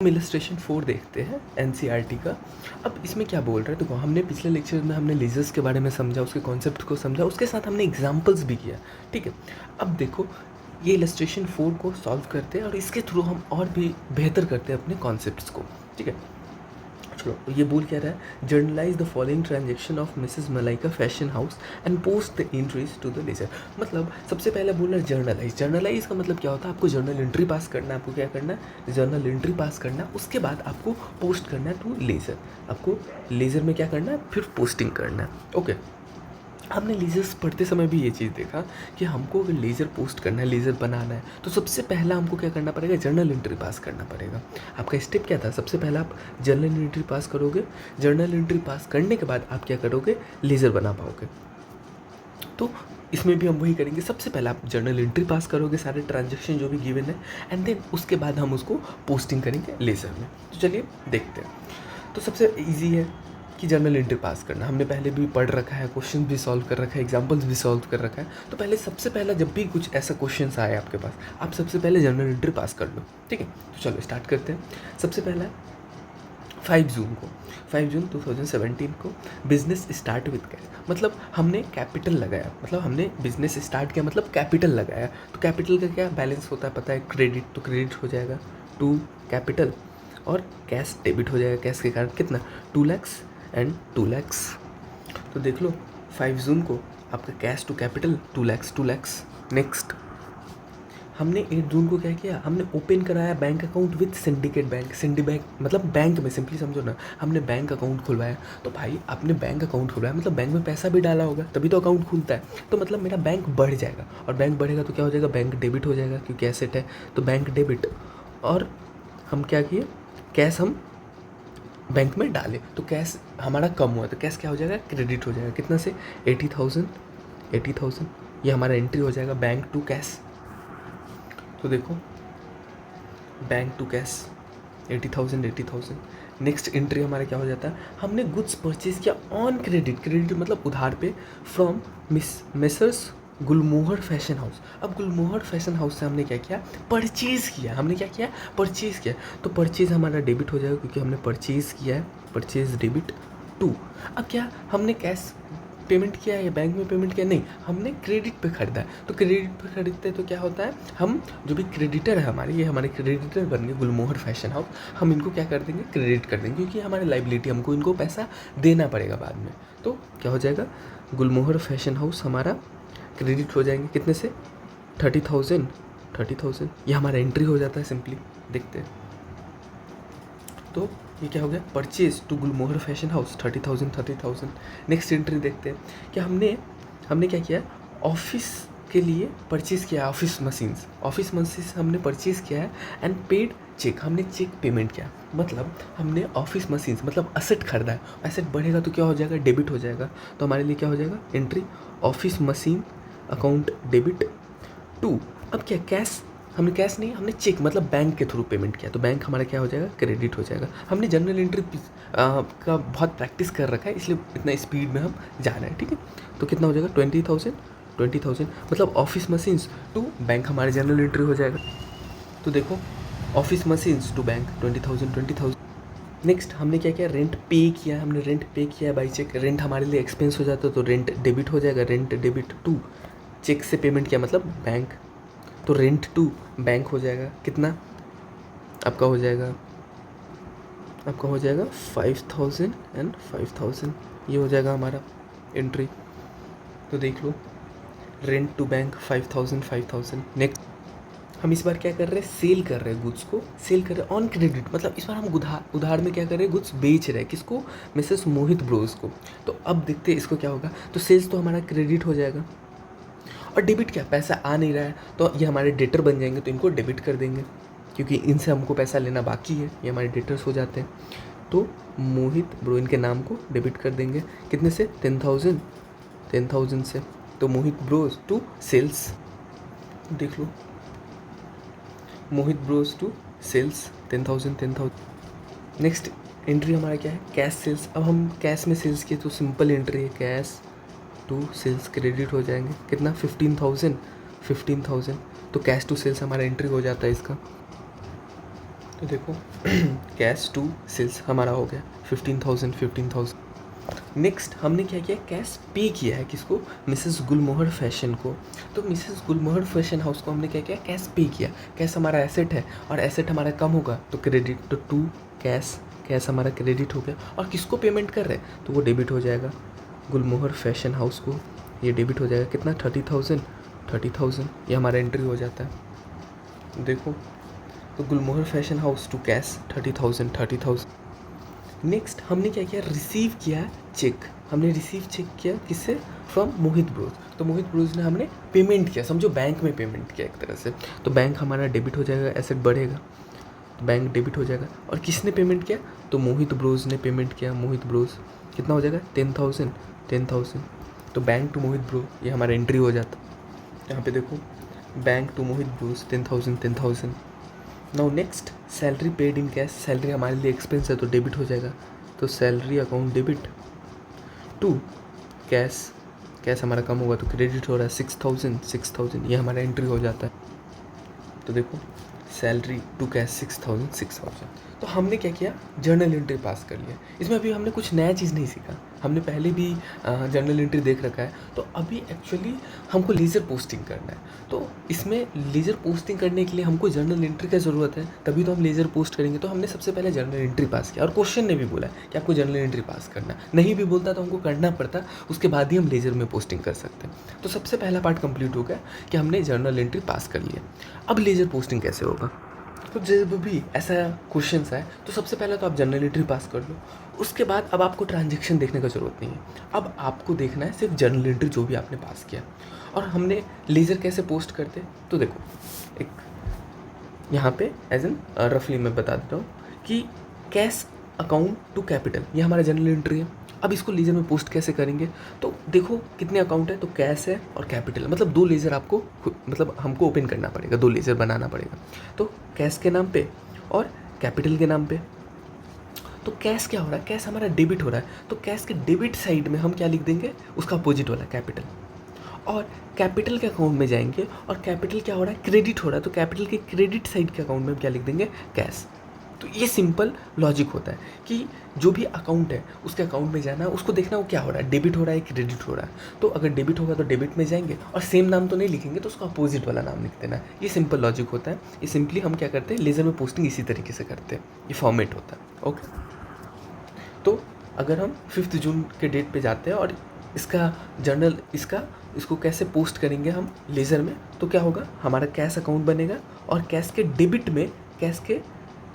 हम इलस्ट्रेशन 4 देखते हैं एनसीईआरटी का। अब इसमें क्या बोल रहा है, देखो हमने पिछले लेक्चर में हमने लेजर्स के बारे में समझा, उसके कॉन्सेप्ट को समझा, उसके साथ हमने एग्जांपल्स भी किया, ठीक है। अब देखो ये इलस्ट्रेशन 4 को सॉल्व करते हैं और इसके थ्रू हम और भी बेहतर करते हैं अपने कॉन्सेप्ट्स को, ठीक है। चलो, तो ये बोल क्या रहा है, journalize the following transaction of Mrs Malaika fashion house and post the entries to the ledger. मतलब सबसे पहले बोल रहा है जर्नलाइज। जर्नलाइज का मतलब क्या होता है, आपको जर्नल एंट्री पास करना है। आपको क्या करना है, जर्नल एंट्री पास करना है, उसके बाद आपको पोस्ट करना है टू लेजर। आपको लेजर में क्या करना है, फिर पोस्टिंग करना है, ओके। हमने लेजर्स पढ़ते समय भी ये चीज़ देखा कि हमको अगर लेज़र पोस्ट करना है, लेज़र बनाना है, तो सबसे पहला हमको क्या करना पड़ेगा, जर्नल एंट्री पास करना पड़ेगा। आपका स्टेप क्या था, सबसे पहला आप जर्नल एंट्री पास करोगे। जर्नल एंट्री पास करने के बाद आप क्या करोगे, लेज़र बना पाओगे। तो इसमें भी हम वही करेंगे, सबसे पहले आप जर्नल एंट्री पास करोगे, सारे ट्रांजेक्शन जो भी गिवन है, एंड देन उसके बाद हम उसको पोस्टिंग करेंगे लेज़र में। तो चलिए देखते हैं। तो सबसे ईजी है कि जर्नल एंट्री पास करना, हमने पहले भी पढ़ रखा है, क्वेश्चन भी सॉल्व कर रखा है, एग्जांपल्स भी सॉल्व कर रखा है। तो पहले सबसे पहला जब भी कुछ ऐसा क्वेश्चन आए आपके पास, आप सबसे पहले जर्नल एंट्री पास कर लो, ठीक है। तो चलो स्टार्ट करते हैं। सबसे पहला 5 जून 2017 को बिजनेस स्टार्ट विद कैश। मतलब हमने कैपिटल लगाया, मतलब हमने बिजनेस स्टार्ट किया, मतलब कैपिटल लगाया। तो कैपिटल का क्या बैलेंस होता है पता है, क्रेडिट। तो क्रेडिट हो जाएगा टू कैपिटल और कैश डेबिट हो जाएगा। कैश के कारण कितना, 2 lakhs एंड 2 lakhs। तो देख लो 5 जून को आपका cash to capital 2 lakhs। Next हमने 8 जून को क्या किया, हमने ओपन कराया bank account with Syndicate Bank. Syndi Bank मतलब बैंक में, सिंपली समझो ना, हमने बैंक अकाउंट खुलवाया। तो भाई आपने बैंक अकाउंट खुलवाया मतलब बैंक में पैसा भी डाला होगा, तभी तो अकाउंट खुलता है। तो मतलब मेरा बैंक बढ़ जाएगा, और बैंक बढ़ेगा तो क्या हो जाएगा, बैंक डेबिट हो जाएगा, क्योंकि एसेट है तो बैंक डेबिट। और हम क्या किए, कैश हम बैंक में डाले तो कैश हमारा कम हुआ, तो कैश क्या हो जाएगा, क्रेडिट हो जाएगा। कितना से, 80,000। ये हमारा एंट्री हो जाएगा बैंक टू कैश। तो देखो bank to cash 80,000। Next entry हमारा क्या हो जाता है, हमने गुड्स परचेज किया ऑन क्रेडिट। क्रेडिट मतलब उधार पे, from messrs Gulmohar fashion house. अब गुलमोहर फैशन हाउस से हमने क्या किया, परचेज़ किया। हमने क्या किया, परचेज़ किया। तो परचेज़ हमारा डेबिट हो जाएगा, क्योंकि हमने परचेज़ किया है, परचेज़ डेबिट टू। अब क्या हमने कैश पेमेंट किया है या बैंक में पेमेंट किया, नहीं, हमने क्रेडिट पे खरीदा है। तो क्रेडिट पे खरीदते हैं तो क्या होता है, हम जो भी क्रेडिटर है हमारे, ये हमारे क्रेडिटर बन गए गुलमोहर फैशन हाउस, हम इनको क्या कर देंगे, क्रेडिट कर देंगे, क्योंकि हमारे लाइबिलिटी, हमको इनको पैसा देना पड़ेगा बाद में। तो क्या हो जाएगा, गुलमोहर फैशन हाउस हमारा क्रेडिट हो जाएंगे, कितने से, 30,000। ये हमारा एंट्री हो जाता है, सिंपली देखते हैं। तो ये क्या हो गया, purchase to Gulmohar fashion house 30,000। Next entry देखते हैं कि हमने क्या किया, ऑफिस के लिए परचेज़ किया, ऑफिस मशीन्स हमने परचेज़ किया है, एंड पेड चेक, हमने चेक पेमेंट किया। मतलब हमने ऑफिस मशीन्स मतलब असेट खरीदा है, एसेट बढ़ेगा तो क्या हो जाएगा, डेबिट हो जाएगा। तो हमारे लिए क्या हो जाएगा, entry office machine account debit to. अब क्या, कैश, हमने कैश नहीं, हमने चेक मतलब बैंक के थ्रू पेमेंट किया, तो बैंक हमारा क्या हो जाएगा, क्रेडिट हो जाएगा। हमने जर्नल एंट्री का बहुत प्रैक्टिस कर रखा है, इसलिए इतना स्पीड में हम जा रहे हैं, ठीक है। तो कितना हो जाएगा, 20,000 मतलब ऑफिस मशीन्स टू बैंक हमारे जर्नल एंट्री हो जाएगा। तो देखो office machines to bank 20,000। Next हमने क्या किया, रेंट पे किया, हमने रेंट पे किया बाई चेक। रेंट हमारे लिए एक्सपेंस हो जाता है, तो रेंट डेबिट हो जाएगा, रेंट डेबिट टू। चेक से पेमेंट किया मतलब बैंक, तो रेंट टू बैंक हो जाएगा, कितना आपका हो जाएगा, 5,000 एंड 5,000। ये हो जाएगा हमारा एंट्री। तो देख लो, रेंट टू बैंक 5,000। नेक्स्ट हम इस बार क्या कर रहे हैं, सेल कर रहे हैं, गुड्स को सेल कर रहे हैं ऑन क्रेडिट। मतलब इस बार हम उधार में क्या कर रहे हैं, गुड्स बेच रहे हैं, किसको, मिसेस मोहित ब्रोस को। तो अब देखते हैं इसको क्या होगा। तो सेल्स तो हमारा क्रेडिट हो जाएगा, और डेबिट क्या, पैसा आ नहीं रहा है, तो ये हमारे डेटर बन जाएंगे, तो इनको डेबिट कर देंगे, क्योंकि इनसे हमको पैसा लेना बाकी है, ये हमारे डेटर्स हो जाते हैं। तो मोहित ब्रो इनके नाम को डेबिट कर देंगे, कितने से, 10,000 से। तो मोहित ब्रोस टू सेल्स, देख लो, Mohit bros to sales 10,000। Next entry हमारा क्या है, कैश सेल्स। अब हम कैश में सेल्स किए तो सिंपल एंट्री है, कैश टू सेल्स क्रेडिट हो जाएंगे, कितना, 15,000। तो कैश टू सेल्स हमारा एंट्री हो जाता है इसका। तो देखो कैश टू सेल्स हमारा हो गया 15,000। नेक्स्ट हमने क्या किया, कैश पे किया है किसको, मिसेस गुलमोहर फैशन को। तो मिसेस गुलमोहर फैशन हाउस को हमने क्या किया, कैश पे किया। कैश हमारा एसेट है और एसेट हमारा कम होगा तो क्रेडिट, तो टू कैश, कैश हमारा क्रेडिट हो गया। और किसको पेमेंट कर रहे हैं तो वो डेबिट हो जाएगा, गुलमोहर फैशन हाउस को ये डेबिट हो जाएगा। कितना, 30,000 ये हमारा एंट्री हो जाता है। देखो तो Gulmohar fashion house to cash 30,000। Next हमने क्या किया, रिसीव किया चेक। हमने रिसीव चेक किया किससे, फ्रॉम मोहित ब्रोज। तो मोहित ब्रोज ने हमने पेमेंट किया, समझो बैंक में पेमेंट किया एक तरह से। तो बैंक हमारा डेबिट हो जाएगा, एसेट बढ़ेगा तो बैंक डेबिट हो जाएगा। और किसने पेमेंट किया, तो मोहित ब्रोज ने पेमेंट किया। मोहित ब्रोज कितना हो जाएगा, 10,000। तो बैंक टू मोहित ब्रो ये हमारा एंट्री हो जाता। यहाँ पे देखो bank to Mohit bros 10,000। Now next salary paid in cash. Salary हमारे लिए एक्सपेंस है तो डेबिट हो जाएगा। तो salary account debit to cash, cash हमारा कम होगा तो क्रेडिट हो रहा है 6,000। ये हमारा एंट्री हो जाता है। तो देखो सैलरी टू कैश 6,000। तो हमने क्या किया, जर्नल एंट्री पास कर लिया। इसमें अभी हमने कुछ नया चीज़ नहीं सीखा, हमने पहले भी जर्नल एंट्री देख रखा है। तो अभी एक्चुअली हमको लेज़र पोस्टिंग करना है। तो इसमें लेज़र पोस्टिंग करने के लिए हमको जर्नल एंट्री की ज़रूरत है, तभी तो हम लेज़र पोस्ट करेंगे। तो हमने सबसे पहले जर्नल एंट्री पास किया और क्वेश्चन ने भी बोला कि आपको जर्नल एंट्री पास करना, नहीं भी बोलता तो हमको करना पड़ता, उसके बाद ही हम लेज़र में पोस्टिंग कर सकते हैं। तो सबसे पहला पार्ट कंप्लीट हो गया कि हमने जर्नल एंट्री पास कर लिया। अब लेज़र पोस्टिंग कैसे होगा, तो जब भी ऐसा क्वेश्चन आए तो सबसे पहले तो आप जर्नल एंट्री पास कर लो। उसके बाद अब आपको ट्रांजैक्शन देखने का ज़रूरत नहीं है, अब आपको देखना है सिर्फ जर्नल एंट्री जो भी आपने पास किया। और हमने लेज़र कैसे पोस्ट करते, तो देखो एक यहाँ पे एज एन रफली मैं बता देता हूँ कि कैश अकाउंट टू कैपिटल ये हमारा जर्नल एंट्री है। अब इसको लेज़र में पोस्ट कैसे करेंगे, तो देखो कितने अकाउंट है, तो कैश है और कैपिटल, मतलब दो लेज़र आपको मतलब हमको ओपन करना पड़ेगा, दो लेज़र बनाना पड़ेगा। तो कैश के नाम पे और कैपिटल के नाम पे। तो कैश क्या हो रहा है, कैश हमारा डेबिट हो रहा है, तो कैश के डेबिट साइड में हम क्या लिख देंगे, उसका अपोजिट वाला कैपिटल। और कैपिटल के अकाउंट में जाएंगे और कैपिटल क्या हो रहा है, क्रेडिट हो रहा है, तो कैपिटल के क्रेडिट साइड के अकाउंट में हम क्या लिख देंगे, कैश। तो ये सिंपल लॉजिक होता है कि जो भी अकाउंट है उसके अकाउंट में जाना है, उसको देखना वो क्या हो रहा है, डेबिट हो रहा है क्रेडिट हो रहा है। तो अगर डेबिट होगा तो डेबिट में जाएंगे और सेम नाम तो नहीं लिखेंगे, तो उसका अपोजिट वाला नाम लिख देना। ये सिंपल लॉजिक होता है। ये सिंपली हम क्या करते हैं, लेज़र में पोस्टिंग इसी तरीके से करते हैं, ये फॉर्मेट होता है। ओके, तो अगर हम 5 जून के डेट पे जाते हैं और इसका जर्नल इसको कैसे पोस्ट करेंगे हम लेज़र में, तो क्या होगा, हमारा कैश अकाउंट बनेगा और कैश के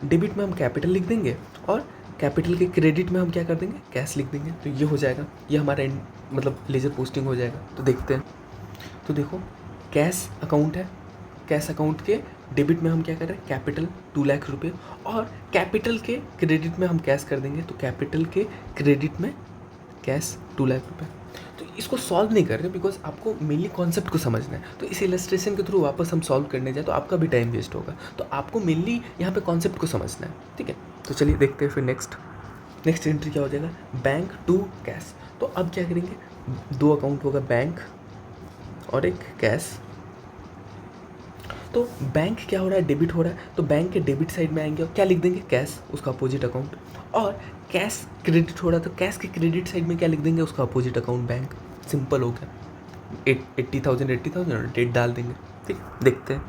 डेबिट में हम कैपिटल लिख देंगे और कैपिटल के क्रेडिट में हम क्या कर देंगे, कैश लिख देंगे। तो ये हो जाएगा, ये हमारा मतलब लेज़र पोस्टिंग हो जाएगा। तो देखते हैं, तो देखो कैश अकाउंट है, कैश अकाउंट के डेबिट में हम क्या कर रहे हैं, कैपिटल 2 लाख रुपये, और कैपिटल के क्रेडिट में हम कैश कर देंगे, तो कैपिटल के क्रेडिट में कैश 2 लाख रुपये। तो इसको सॉल्व नहीं कर रहे बिकॉज आपको मेनली कॉन्सेप्ट को समझना है। तो इस इलस्ट्रेशन के थ्रू वापस हम सॉल्व करने जाए तो आपका भी टाइम वेस्ट होगा। तो आपको मेनली यहाँ पे कॉन्सेप्ट को समझना है, ठीक है। तो चलिए देखते हैं फिर नेक्स्ट एंट्री क्या हो जाएगा, बैंक टू कैश। तो अब क्या करेंगे, दो अकाउंट होगा, बैंक और एक कैश। तो बैंक क्या हो रहा है, डेबिट हो रहा है, तो बैंक के डेबिट साइड में आएंगे और क्या लिख देंगे, कैश, उसका अपोजिट अकाउंट। और कैश क्रेडिट हो रहा है तो कैश के क्रेडिट साइड में क्या लिख देंगे, उसका अपोजिट अकाउंट बैंक। सिंपल हो गया, 80,000 और डेट डाल देंगे, ठीक। देखते हैं,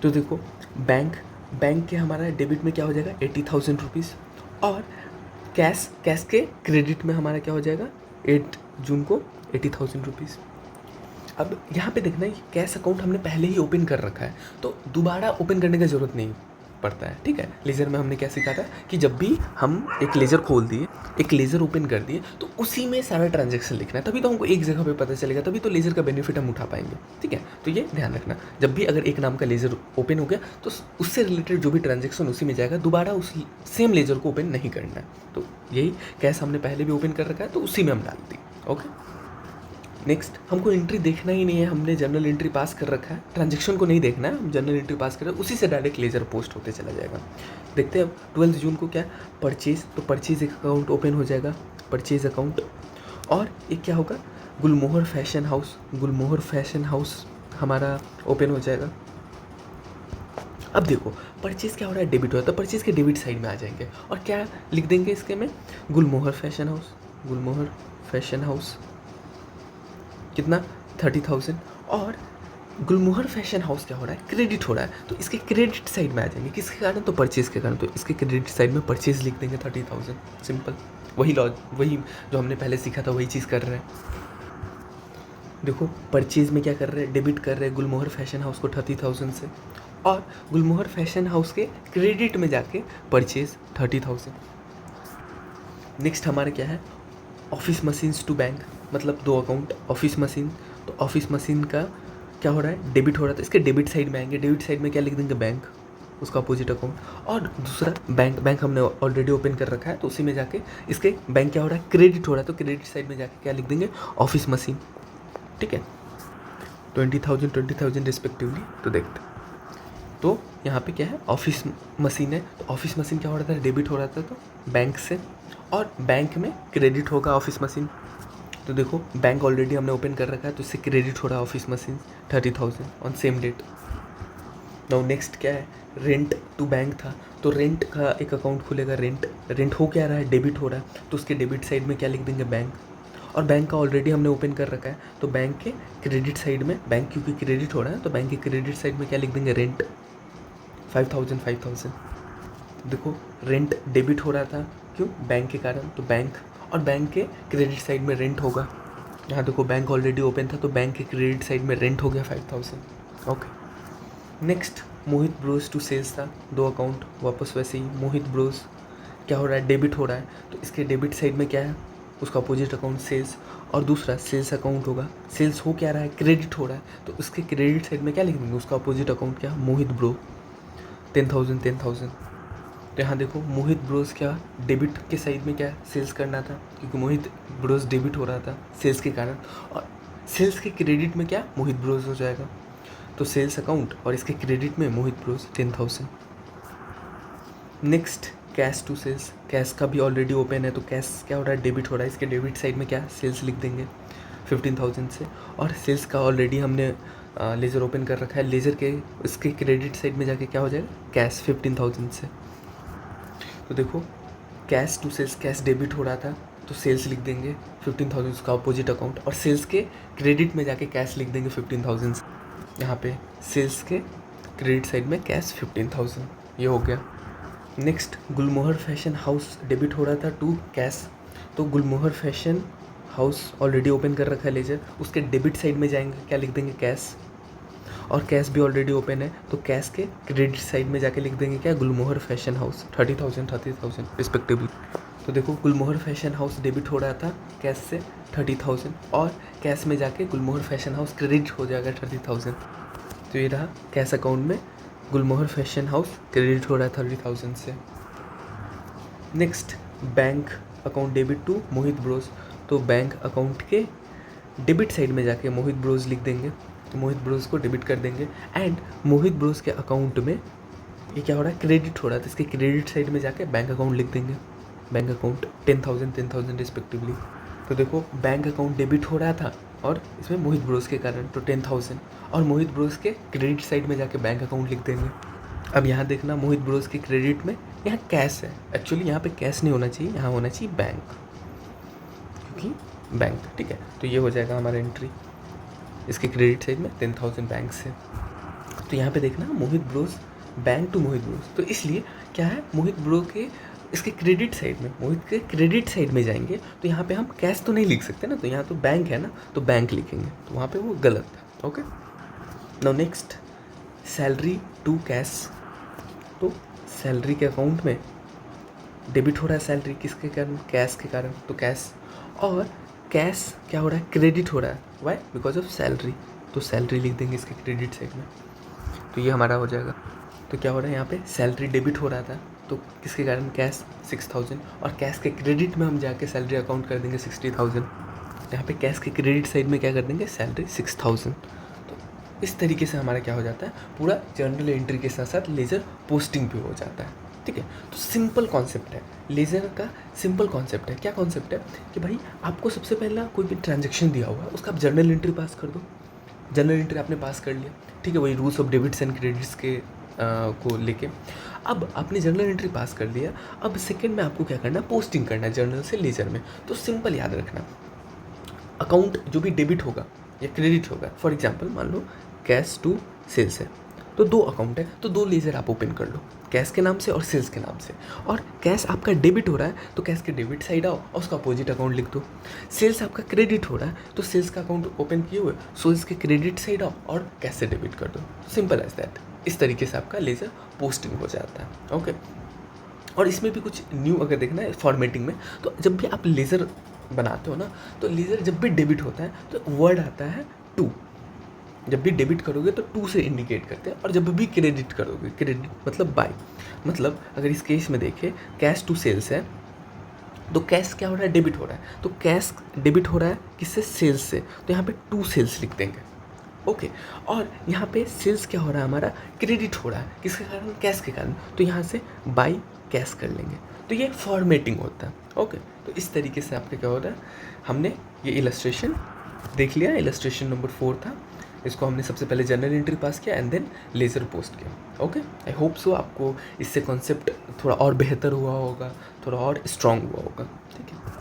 तो देखो बैंक के हमारा डेबिट में क्या हो जाएगा, 80,000 रुपीज़, और कैश के क्रेडिट में हमारा क्या हो जाएगा, 8 जून को 80,000 रुपीज़। अब यहाँ पे देखना है, कैश अकाउंट हमने पहले ही ओपन कर रखा है तो दोबारा ओपन करने की ज़रूरत नहीं पड़ता है, ठीक है। लेज़र में हमने क्या सीखा था कि जब भी हम एक लेज़र खोल दिए, एक लेज़र ओपन कर दिए, तो उसी में सारा ट्रांजैक्शन लिखना है, तभी तो हमको एक जगह पे पता चलेगा, तभी तो लेज़र का बेनिफिट हम उठा पाएंगे, ठीक है। तो ये ध्यान रखना, जब भी अगर एक नाम का लेज़र ओपन हो गया तो उससे रिलेटेड जो भी ट्रांजैक्शन उसी में जाएगा, दोबारा उस सेम लेज़र को ओपन नहीं करना है। तो यही कैश हमने पहले भी ओपन कर रखा है तो उसी में हम डाल दी। ओके, नेक्स्ट हमको एंट्री देखना ही नहीं है, हमने जर्नल एंट्री पास कर रखा है, ट्रांजैक्शन को नहीं देखना है, हम जर्नल एंट्री पास कर रहे हैं, उसी से डायरेक्ट लेज़र पोस्ट होते चला जाएगा। देखते हैं अब 12 जून को क्या, परचेज, तो परचेज एक अकाउंट ओपन हो जाएगा, परचेज अकाउंट। और एक क्या होगा, गुलमोहर फैशन हाउस हमारा ओपन हो जाएगा। अब देखो परचेज़ क्या हो रहा है, डेबिट हो रहा है, तो परचेज़ के डेबिट साइड में आ जाएंगे और क्या लिख देंगे इसके में, गुलमोहर फैशन हाउस, गुलमोहर फैशन हाउस कितना 30,000। और गुलमोहर फैशन हाउस क्या हो रहा है, क्रेडिट हो रहा है, तो इसके क्रेडिट साइड में आ जाएंगे, किसके कारण, तो परचेज़ के कारण, तो इसके क्रेडिट साइड में परचेज़ लिख देंगे 30,000। सिंपल, वही जो हमने पहले सीखा था वही चीज़ कर रहे हैं। देखो परचेज़ में क्या कर रहे हैं, डेबिट कर रहे हैं गुलमोहर फैशन हाउस को 30,000 से, और गुलमोहर फैशन हाउस के क्रेडिट में जाके परचेज़ 30,000। नेक्स्ट हमारा क्या है, ऑफिस मशीन्स टू बैंक, मतलब दो अकाउंट, ऑफिस मशीन, तो ऑफिस मशीन का क्या हो रहा है, डेबिट हो रहा था, इसके डेबिट साइड में आएंगे, डेबिट साइड में क्या लिख देंगे, बैंक, उसका अपोजिट अकाउंट। और दूसरा बैंक हमने ऑलरेडी ओपन कर रखा है, तो उसी में जाके इसके बैंक क्या हो रहा है, क्रेडिट हो रहा है, तो क्रेडिट साइड में जाके क्या लिख देंगे, ऑफिस मशीन। ठीक है, 20,000 रिस्पेक्टिवली। तो देखते, तो यहाँ पे क्या है, ऑफिस मशीन है, तो ऑफिस मशीन क्या हो रहा था, डेबिट हो रहा था, तो बैंक से, और बैंक में क्रेडिट होगा ऑफिस मशीन। तो देखो बैंक ऑलरेडी हमने ओपन कर रखा है, तो इससे क्रेडिट हो रहा है office machine 30,000 on same date. Now next क्या है, रेंट टू बैंक था, तो रेंट का एक अकाउंट खुलेगा, रेंट हो क्या रहा है, डेबिट हो रहा है, तो उसके डेबिट साइड में क्या लिख देंगे, बैंक, और बैंक का ऑलरेडी हमने ओपन कर रखा है, तो बैंक के क्रेडिट साइड में, बैंक क्योंकि क्रेडिट हो रहा है, तो बैंक के क्रेडिट साइड में क्या लिख देंगे, रेंट 5,000। देखो रेंट डेबिट हो रहा था, क्यों, बैंक के कारण, तो बैंक, और बैंक के क्रेडिट साइड में रेंट होगा। यहाँ देखो बैंक ऑलरेडी ओपन था, तो बैंक के क्रेडिट साइड में रेंट हो गया 5,000। Okay, next Mohit bros to sales था, दो अकाउंट, वापस वैसे ही मोहित ब्रोस क्या हो रहा है, डेबिट हो रहा है, तो इसके डेबिट साइड में क्या है, उसका अपोजिट अकाउंट सेल्स, और दूसरा सेल्स अकाउंट होगा, सेल्स हो क्या रहा है, क्रेडिट हो रहा है, तो उसके क्रेडिट साइड में क्या लिख देंगे, उसका अपोजिट अकाउंट क्या, मोहित ब्रो 10,000। तो यहाँ देखो मोहित ब्रोस क्या डेबिट के साइड में क्या सेल्स करना था, क्योंकि मोहित ब्रोस डेबिट हो रहा था सेल्स के कारण, और सेल्स के क्रेडिट में क्या मोहित ब्रोस हो जाएगा, तो सेल्स अकाउंट और इसके क्रेडिट में Mohit bros 10,000। Next cash to sales, cash का भी ऑलरेडी ओपन है, तो कैश क्या हो रहा है, डेबिट हो रहा है, इसके डेबिट साइड में क्या सेल्स लिख देंगे 15,000 से, और सेल्स का ऑलरेडी हमने लेज़र ओपन कर रखा है, लेज़र के इसके क्रेडिट साइड में जाके क्या हो जाएगा, कैश 15,000 से। तो देखो cash to sales, cash debit हो रहा था, तो सेल्स लिख देंगे 15,000 उसका अपोजिट अकाउंट, और सेल्स के क्रेडिट में जाके कैश लिख देंगे 15,000। यहाँ पे सेल्स के क्रेडिट साइड में कैश 15,000, ये हो गया। नेक्स्ट गुलमोहर फैशन हाउस डेबिट हो रहा था टू कैश, तो Gulmohar fashion house already open कर रखा है लेजर, उसके डेबिट साइड में जाएंगे, क्या लिख देंगे, कैश, और कैश भी ऑलरेडी ओपन है, तो कैश के क्रेडिट साइड में जाके लिख देंगे क्या, गुलमोहर फैशन हाउस 30,000 रिस्पेक्टिवली। तो देखो गुलमोहर फैशन हाउस डेबिट हो रहा था कैश से 30,000, और कैश में जाके गुलमोहर फैशन हाउस क्रेडिट हो जाएगा 30,000। तो ये रहा कैश अकाउंट में गुलमोहर फैशन हाउस क्रेडिट हो रहा है 30,000 से। Next bank account debit to Mohit bros, तो बैंक अकाउंट के डेबिट साइड में जाके मोहित ब्रोस लिख देंगे, तो मोहित ब्रोस को डेबिट कर देंगे, एंड मोहित ब्रोस के अकाउंट में ये क्या हो रहा है, क्रेडिट हो रहा है, तो इसके क्रेडिट साइड में जाके बैंक अकाउंट लिख देंगे, बैंक अकाउंट 10,000 रिस्पेक्टिवली। तो देखो बैंक अकाउंट डेबिट हो रहा था, और इसमें मोहित ब्रोस के कारण तो 10,000, और मोहित ब्रोस के क्रेडिट साइड में जाके बैंक अकाउंट लिख देंगे। अब यहाँ देखना मोहित ब्रोस के क्रेडिट में यहाँ कैश है, एक्चुअली यहाँ पे कैश नहीं होना चाहिए, यहाँ होना चाहिए बैंक, क्योंकि बैंक, ठीक है, तो ये हो जाएगा हमारा एंट्री, इसके क्रेडिट साइड में 10,000 बैंक से। तो यहाँ पे देखना Mohit bros bank to Mohit bros, तो इसलिए क्या है, मोहित ब्रो के इसके क्रेडिट साइड में, मोहित के क्रेडिट साइड में जाएंगे, तो यहाँ पे हम कैश तो नहीं लिख सकते ना, तो यहाँ तो बैंक है ना, तो बैंक लिखेंगे, तो वहाँ पे वो गलत था। Okay, now next salary to cash, तो सैलरी के अकाउंट में डेबिट हो रहा है सैलरी, किसके कारण, कैश के कारण, तो कैश, और कैश क्या हो रहा है, क्रेडिट हो रहा है, वाई, बिकॉज ऑफ सैलरी, तो सैलरी लिख देंगे इसके क्रेडिट साइड में, तो ये हमारा हो जाएगा। तो क्या हो रहा है, यहाँ पे सैलरी डेबिट हो रहा था, तो किसके कारण, कैश 6,000, और कैश के क्रेडिट में हम जाके सैलरी अकाउंट कर देंगे 60,000, यहाँ पे कैश के क्रेडिट साइड में क्या कर देंगे, सैलरी 6,000। तो इस तरीके से हमारा क्या हो जाता है, पूरा जर्नल एंट्री के साथ साथ लेजर पोस्टिंग भी हो जाता है। ठीक है, तो सिंपल कॉन्सेप्ट है लेज़र का, सिंपल कॉन्सेप्ट है। क्या कॉन्सेप्ट है कि भाई आपको सबसे पहला कोई भी ट्रांजैक्शन दिया हुआ है, उसका आप जर्नल एंट्री पास कर दो, जर्नल एंट्री आपने पास कर लिया, ठीक है, वही rules of debits and credits के को लेके। अब आपने जर्नल एंट्री पास कर लिया, अब सेकंड में आपको क्या करना है, पोस्टिंग करना है जर्नल से लेजर में। तो सिंपल याद रखना, अकाउंट जो भी डेबिट होगा या क्रेडिट होगा, फॉर एग्जांपल मान लो कैश टू सेल्स है, तो 2 अकाउंट है, तो 2 लेजर आप ओपन कर लो, कैश के नाम से और सेल्स के नाम से। और कैश आपका डेबिट हो रहा है तो कैश के डेबिट साइड आओ और उसका अपोजिट अकाउंट लिख दो। सेल्स आपका क्रेडिट हो रहा है तो सेल्स का अकाउंट ओपन किए हुए सेल्स के क्रेडिट साइड आओ और कैश से डेबिट कर दो। Simple as that. इस तरीके से आपका लेजर पोस्टिंग हो जाता है। ओके। और इसमें भी कुछ न्यू अगर देखना है फॉर्मेटिंग में, तो जब भी आप लेज़र बनाते हो ना, तो लेज़र जब भी डेबिट होता है तो वर्ड आता है टू। जब भी डेबिट करोगे तो टू से इंडिकेट करते हैं, और जब भी क्रेडिट करोगे, क्रेडिट मतलब बाय, मतलब अगर इस केस में देखें कैश टू सेल्स है, तो कैश क्या हो रहा है, डेबिट हो रहा है, तो कैश डेबिट हो रहा है किससे, सेल्स से, तो यहाँ पे टू सेल्स लिख देंगे। ओके। और यहाँ पे सेल्स क्या हो रहा है, हमारा क्रेडिट हो रहा है, किसके कारण, कैश के कारण, तो यहाँ से बाय कैश कर लेंगे। तो ये फॉर्मेटिंग होता है। ओके। तो इस तरीके से आपका क्या हो रहा है, हमने ये इलस्ट्रेशन देख लिया, इलस्ट्रेशन नंबर 4 था। इसको हमने सबसे पहले जर्नल एंट्री पास किया एंड देन लेज़र पोस्ट किया। ओके। आई होप सो आपको इससे कॉन्सेप्ट थोड़ा और बेहतर हुआ होगा, थोड़ा और स्ट्रॉन्ग हुआ होगा। ठीक है।